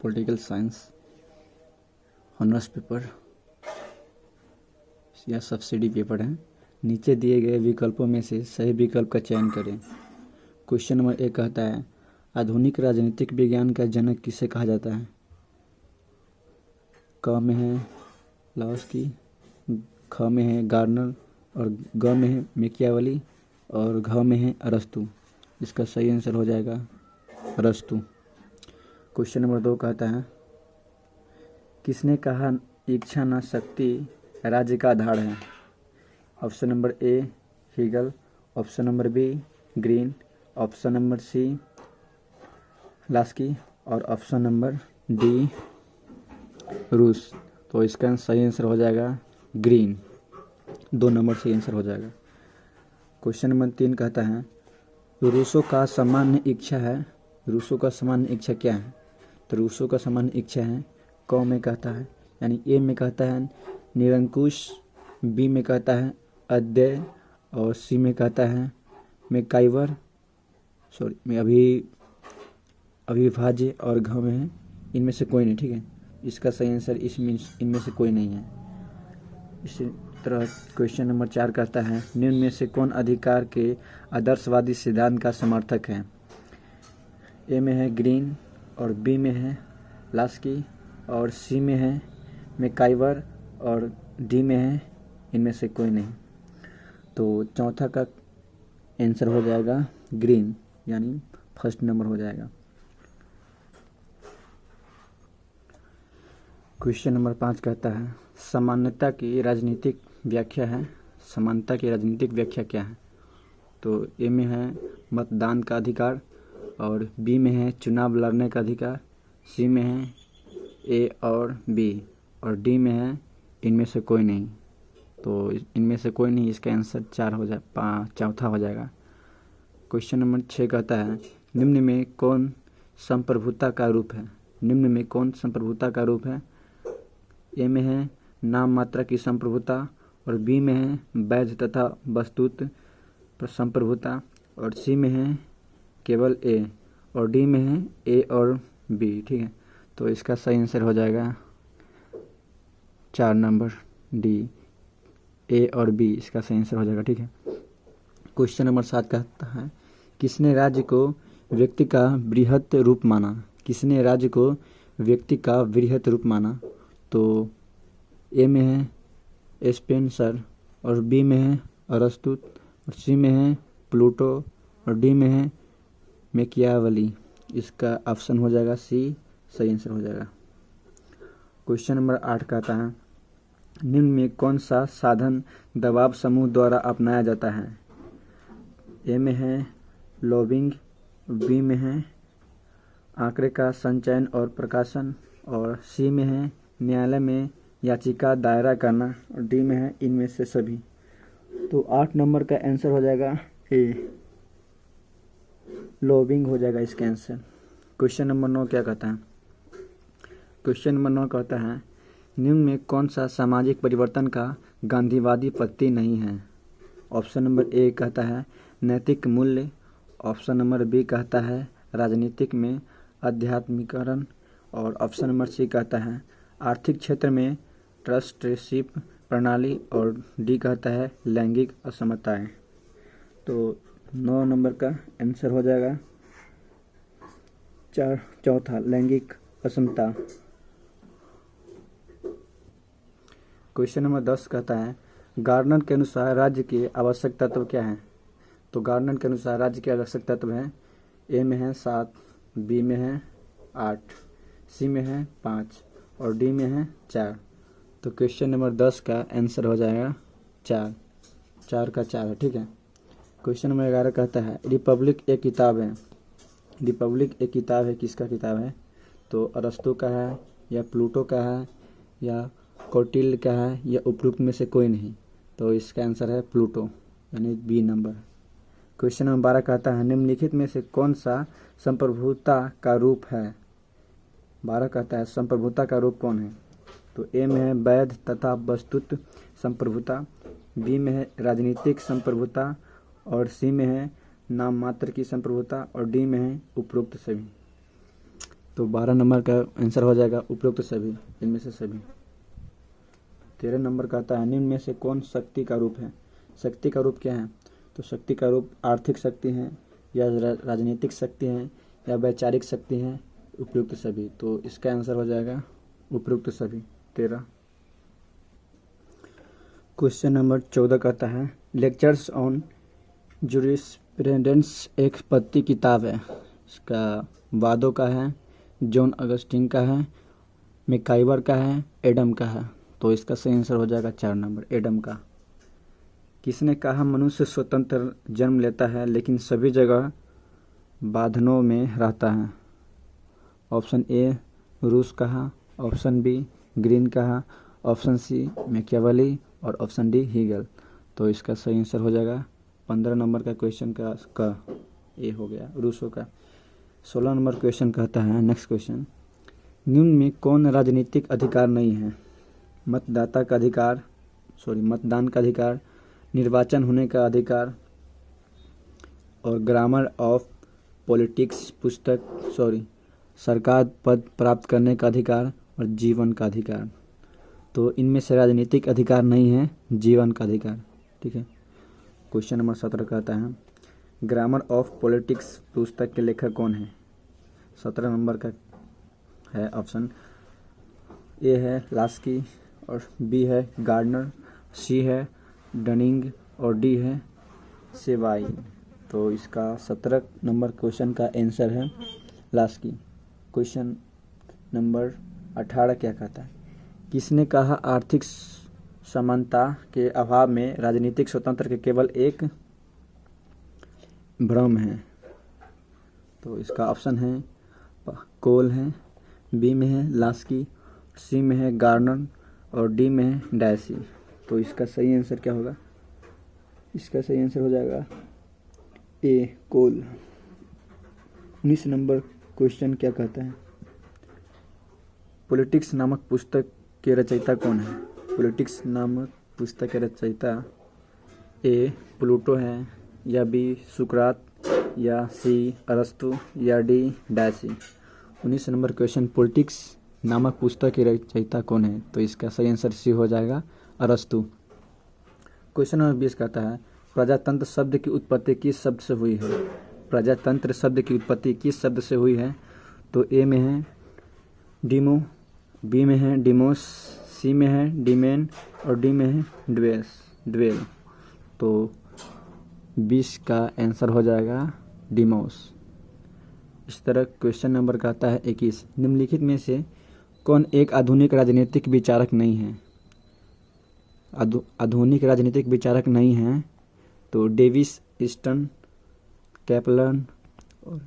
Political science honours paper या subsidy paper है। नीचे दिए गए विकल्पों में से सही विकल्प का चयन करें। क्वेश्चन नंबर 1 कहता है आधुनिक राजनीतिक विज्ञान का जनक किसे कहा जाता है। क में है लाओत्से, ख में है गार्नर और ग में है मैकियावेली और घ में है अरस्तु। इसका सही आंसर हो जाएगा अरस्तु। क्वेश्चन नंबर 2 कहता है किसने कहा इच्छा न शक्ति राज्य का आधार है। Option number A Hegel, option number B Green, option number C Laski और ऑप्शन नंबर डी रूस। तो इसका सही आंसर हो जाएगा ग्रीन। 2 नंबर से आंसर हो जाएगा। क्वेश्चन नंबर 3 कहता है रूसों का सामान्य इच्छा है। रूसों का सामान्य इच्छा क्या है। तो रूसों का सामान्य इच्छा है क में कहता है यानी ए में कहता है निरंकुश, बी में कहता है अध्यय और सी में कहता है मैकाइवर में अविभाज्य और घ में है इनमें से कोई नहीं। ठीक है, इसका सही आंसर इनमें से कोई नहीं है। इसी तरह क्वेश्चन नंबर 4 कहता है निम्न में से कौन अधिकार के आदर्शवादी सिद्धांत का समर्थक है। ए में है ग्रीन और बी में है लास्की और सी में है मैकाइवर और डी में है इनमें से कोई नहीं। तो चौथा का आंसर हो जाएगा ग्रीन यानी फर्स्ट नंबर हो जाएगा। क्वेश्चन नंबर 5 कहता है समानता की राजनीतिक व्याख्या है। समानता की राजनीतिक व्याख्या क्या है। तो ए में है मतदान का अधिकार और बी में है चुनाव लड़ने का अधिकार, सी में है ए और बी और डी में है इनमें से कोई नहीं। तो इनमें से कोई नहीं, इसका आंसर चौथा हो जाएगा। क्वेश्चन नंबर 6 कहता है निम्न में कौन संप्रभुता का रूप है। निम्न में कौन संप्रभुता का रूप है। ए में है नाम मात्रा की संप्रभुता और बी में है वैध तथा वस्तुत संप्रभुता और सी में है केवल ए और डी में है ए और बी। ठीक है, तो इसका सही आंसर हो जाएगा 4 नंबर डी, ए और बी इसका सही आंसर हो जाएगा। ठीक है। क्वेश्चन नंबर 7 कहता है किसने राज्य को व्यक्ति का बृहत रूप माना। किसने राज्य को व्यक्ति का बृहत रूप माना। तो ए में है स्पेंसर और बी में है अरस्तु और सी में है प्लूटो और डी में है मैकियावेली। इसका ऑप्शन हो जाएगा सी, सही आंसर हो जाएगा। क्वेश्चन नंबर 8 कहता है निम्न में कौन सा साधन दबाव समूह द्वारा अपनाया जाता है। ए में है लॉबिंग, बी में है आंकड़े का संचयन और प्रकाशन और सी में है न्यायालय में याचिका दायरा करना और डी में है इनमें से सभी। तो 8 नंबर का आंसर हो जाएगा ए, लॉबिंग हो जाएगा इसका आंसर। क्वेश्चन नंबर 9 क्या कहता है। क्वेश्चन नंबर 9 कहता है निम्न में कौन सा सामाजिक परिवर्तन का गांधीवादी पद्धति नहीं है। ऑप्शन नंबर ए कहता है नैतिक मूल्य, ऑप्शन नंबर बी कहता है राजनीतिक में आध्यात्मिकरण और ऑप्शन नंबर सी कहता है आर्थिक क्षेत्र में ट्रस्टीशिप प्रणाली और डी कहता है लैंगिक असमताएं। तो 9 नंबर का आंसर हो जाएगा चौथा लैंगिक असमता। क्वेश्चन नंबर 10 कहता है गार्नर के अनुसार राज्य के आवश्यक तत्व क्या हैं। तो गार्नर के अनुसार राज्य के आवश्यक तत्व हैं ए में है 7, बी में है 8, सी में है 5 और डी में है 4। तो क्वेश्चन नंबर 10 का आंसर हो जाएगा 4 का 4 है। ठीक है। क्वेश्चन नंबर 11 कहता है रिपब्लिक एक किताब है। रिपब्लिक एक किताब है, किसका किताब है। तो अरस्तु का है या प्लूटो का है या कौटिल्य का है या उपरोक्त में से कोई नहीं। तो इसका आंसर है प्लूटो यानी बी नंबर। क्वेश्चन नंबर 12 कहता है निम्नलिखित में से कौन सा संप्रभुता का रूप है। 12 कहता है संप्रभुता का रूप कौन है। तो ए में है वैध तथा वस्तुत संप्रभुता, बी में है राजनीतिक संप्रभुता और सी में है नाम मात्र की संप्रभुता और डी में है उपरोक्त सभी। तो 12 नंबर का आंसर हो जाएगा उपरोक्त सभी, इनमें से सभी। 13 नंबर का आता है निम्न में से कौन शक्ति का रूप है। शक्ति का रूप क्या है, तो शक्ति का रूप आर्थिक शक्ति है या राजनीतिक शक्ति है या वैचारिक शक्ति है, उपयुक्त सभी। तो इसका आंसर हो जाएगा उपयुक्त सभी 13। क्वेश्चन नंबर 14 कहता है लेक्चर्स ऑन जूरिस्प्रूडेंस एक पत्ती किताब है। इसका वादों का है, जॉन अगस्टिन का है, मैकाइवर का है, एडम का है। तो इसका सही आंसर हो जाएगा 4 नंबर, एडम का। किसने कहा मनुष्य स्वतंत्र जन्म लेता है लेकिन सभी जगह बांधनों में रहता है। ऑप्शन ए रूस कहा, ऑप्शन बी ग्रीन कहा, ऑप्शन सी मैकियावेली और ऑप्शन डी हीगल। तो इसका सही आंसर हो जाएगा 15 नंबर का क्वेश्चन का ए हो गया, रूसो का। 16 नंबर क्वेश्चन कहता है नेक्स्ट क्वेश्चन निम्न में कौन राजनीतिक अधिकार नहीं है। मतदाता का अधिकार, मतदान का अधिकार, निर्वाचन होने का अधिकार और ग्रामर ऑफ पॉलिटिक्स पुस्तक सरकार पद प्राप्त करने का अधिकार और जीवन का अधिकार। तो इनमें से राजनीतिक अधिकार नहीं है, जीवन का अधिकार। ठीक है। क्वेश्चन नंबर 17 कहता है ग्रामर ऑफ पॉलिटिक्स पुस्तक के लेखक कौन है। 17 नंबर का है ऑप्शन ए है लास्की और बी है गार्डनर, सी है डनिंग और डी है सेवाई। तो इसका 17 नंबर क्वेश्चन का आंसर है लास्की। क्वेश्चन नंबर 18 क्या कहता है किसने कहा आर्थिक समानता के अभाव में राजनीतिक स्वतंत्र के केवल एक भ्रम है। तो इसका ऑप्शन है कोल है, बी में है लास्की, सी में है गार्नर और डी में है डायसी। तो इसका सही आंसर क्या होगा, इसका सही आंसर हो जाएगा ए कोल। 19 नंबर क्वेश्चन क्या कहता है पॉलिटिक्स नामक पुस्तक के रचयिता कौन है। पॉलिटिक्स नामक पुस्तक के रचयिता ए प्लूटो है या बी सुकरात या सी अरस्तु या D Dicey. 19 number question politics नामक पुस्तक के रचयिता कौन है। तो इसका सही आंसर सी हो जाएगा अरस्तु। क्वेश्चन नंबर 20 कहता है प्रजातंत्र शब्द की उत्पत्ति किस शब्द से हुई है। प्रजातंत्र शब्द की उत्पत्ति किस शब्द से हुई है। तो ए में है डीमो, बी में है डिमोस, सी में है डीमेन और डी में है ड्वेल। तो 20 का आंसर हो जाएगा डिमोस। इस तरह क्वेश्चन नंबर का आता है 21 निम्नलिखित में से कौन एक आधुनिक राजनीतिक विचारक नहीं है। आधुनिक राजनीतिक विचारक नहीं है। तो डेविस, ईस्टन, कैपलन और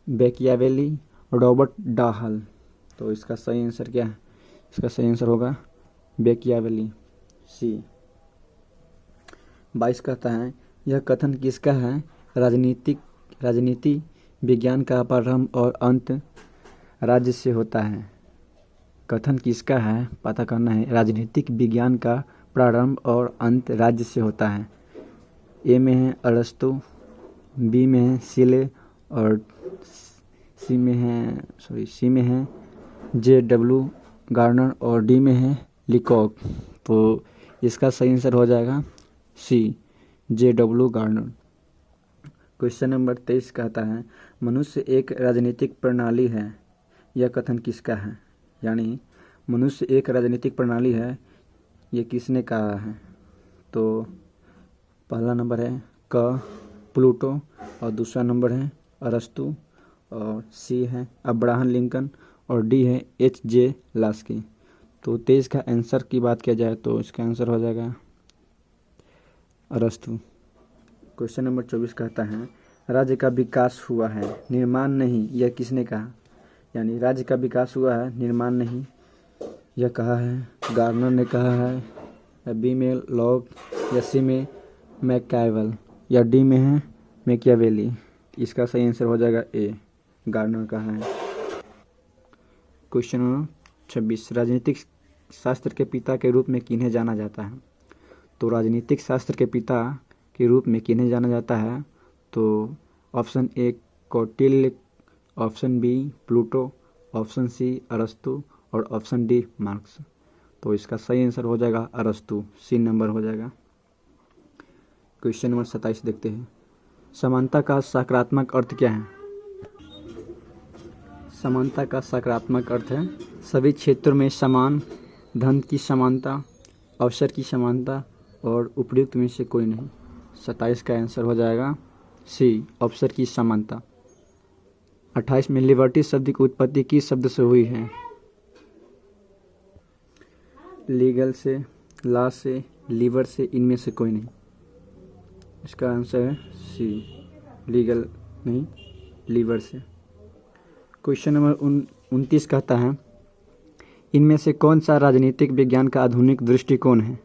मैकियावेली, रॉबर्ट डाहल। तो इसका सही आंसर क्या है, इसका सही आंसर होगा मैकियावेली, सी। 22 कहता है यह कथन किसका है राजनीति विज्ञान का प्रारंभ और अंत राज्य से होता है। कथन किसका है पता करना है। राजनीतिक विज्ञान का प्रारंभ और अंत राज्य से होता है। ए में है अरस्तु, बी में है सिले और सी में है JW गार्नर और डी में है लिकॉक। तो इसका सही आंसर हो जाएगा सी JW गार्नर। क्वेश्चन नंबर 23 कहता है मनुष्य एक राजनीतिक प्रणाली है। यह कथन किसका है। यानी मनुष्य एक राजनीतिक प्रणाली है, ये किसने कहा है। तो पहला नंबर है क प्लूटो और दूसरा नंबर है अरस्तु और सी है अब्राहम लिंकन और डी है HJ लास्की। तो 23 का आंसर की बात किया जाए तो इसका आंसर हो जाएगा अरस्तु। क्वेश्चन नंबर 24 कहता है राज्य का विकास हुआ है निर्माण नहीं, यह किसने कहा। यानी राज्य का विकास हुआ है निर्माण नहीं, यह कहा है गार्नर ने कहा है, या बी में लॉक या सी में मैकाइवल या डी में है मैकियावेली। इसका सही आंसर हो जाएगा ए गार्नर का है। क्वेश्चन नंबर 26 राजनीतिक शास्त्र के पिता के रूप में किन्हें जाना जाता है। तो राजनीतिक शास्त्र के पिता के रूप में किन्हें जाना जाता है। तो option A Kautilya, option B Pluto, option C अरस्तु और ऑप्शन डी मार्क्स। तो इसका सही आंसर हो जाएगा अरस्तु, सी नंबर हो जाएगा। क्वेश्चन नंबर 27 देखते हैं। समानता का सकारात्मक अर्थ क्या है? समानता का सकारात्मक अर्थ है सभी क्षेत्रों में समान, धन की समानता, अवसर की समानता और उपयुक्त में से कोई नहीं। 27 का आंसर हो जाएगा सी अवसर की समानता। 28 में लिबर्टी शब्द की उत्पत्ति किस शब्द से हुई है? लीगल से, लॉ से, लीवर से, इनमें से कोई नहीं। इसका आंसर है सी लीगल नहीं, लीवर से। क्वेश्चन नंबर 29 कहता है इनमें से कौन सा राजनीतिक विज्ञान का आधुनिक दृष्टिकोण है?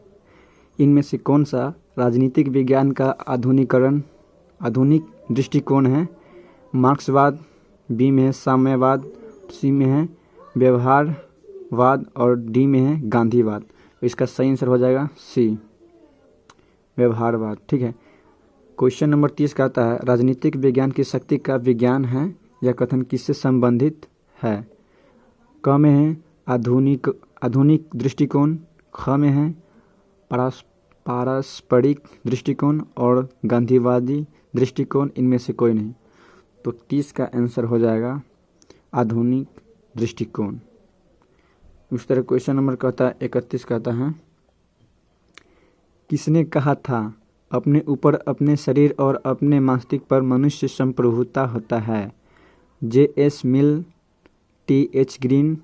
इनमें से कौन सा राजनीतिक विज्ञान का आधुनिक दृष्टिकोण है? मार्क्सवाद, बी में है साम्यवाद, सी में है व्यवहारवाद और डी में है गांधीवाद। तो इसका सही आंसर हो जाएगा सी व्यवहारवाद। ठीक है। क्वेश्चन नंबर 30 का आता है राजनीतिक विज्ञान की शक्ति का विज्ञान है यह कथन किससे संबंधित है? क में है आधुनिक दृष्टिकोण, ख में है पारस्परिक दृष्टिकोण और गांधीवादी दृष्टिकोण, इनमें से कोई नहीं। तो 30 का आंसर हो जाएगा आधुनिक दृष्टिकोण। उस तरह क्वेश्चन नंबर कहता है 31 कहता है किसने कहा था अपने ऊपर, अपने शरीर और अपने मस्तिष्क पर मनुष्य संप्रभुता होता है? J.S. Mill, T.H. Green,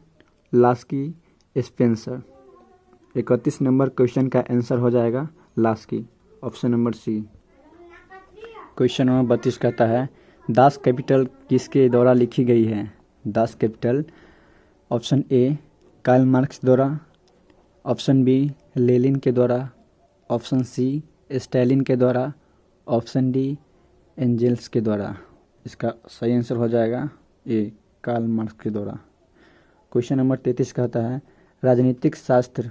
Laski, Spencer. 31 number question का आंसर हो जाएगा Laski, option number C. Question number 32 कहता है दास कैपिटल किसके द्वारा लिखी गई है? Das Kapital option A Karl Marx द्वारा, ऑप्शन बी लेनिन के द्वारा, ऑप्शन सी स्टालिन के द्वारा, ऑप्शन डी एंजेल्स के द्वारा। इसका सही आंसर हो जाएगा ए कार्ल मार्क्स के द्वारा। क्वेश्चन नंबर 33 कहता है राजनीतिक शास्त्र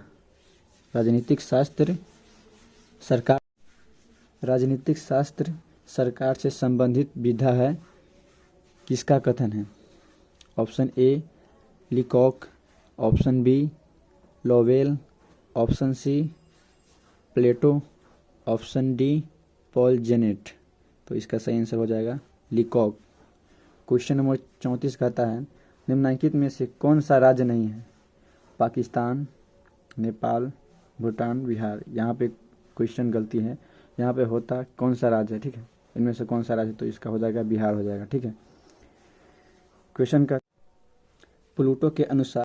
सरकार से संबंधित विधा है, किसका कथन है? Option A Leacock, option B Lowell, option C Plato, option D Paul Janet. तो इसका सही आंसर हो जाएगा लीकॉक। क्वेश्चन नंबर 34 कहता है निम्नलिखित में से कौन सा राज्य नहीं है? पाकिस्तान, नेपाल, भूटान, बिहार। यहाँ पे क्वेश्चन गलती है, यहाँ पे होता कौन सा राज्य है। ठीक है, इनमें से कौन सा राज्य? तो इसका हो जाएगा बिहार हो जाएगा। ठीक है। क्वेश्चन का प्लूटो के अनुसार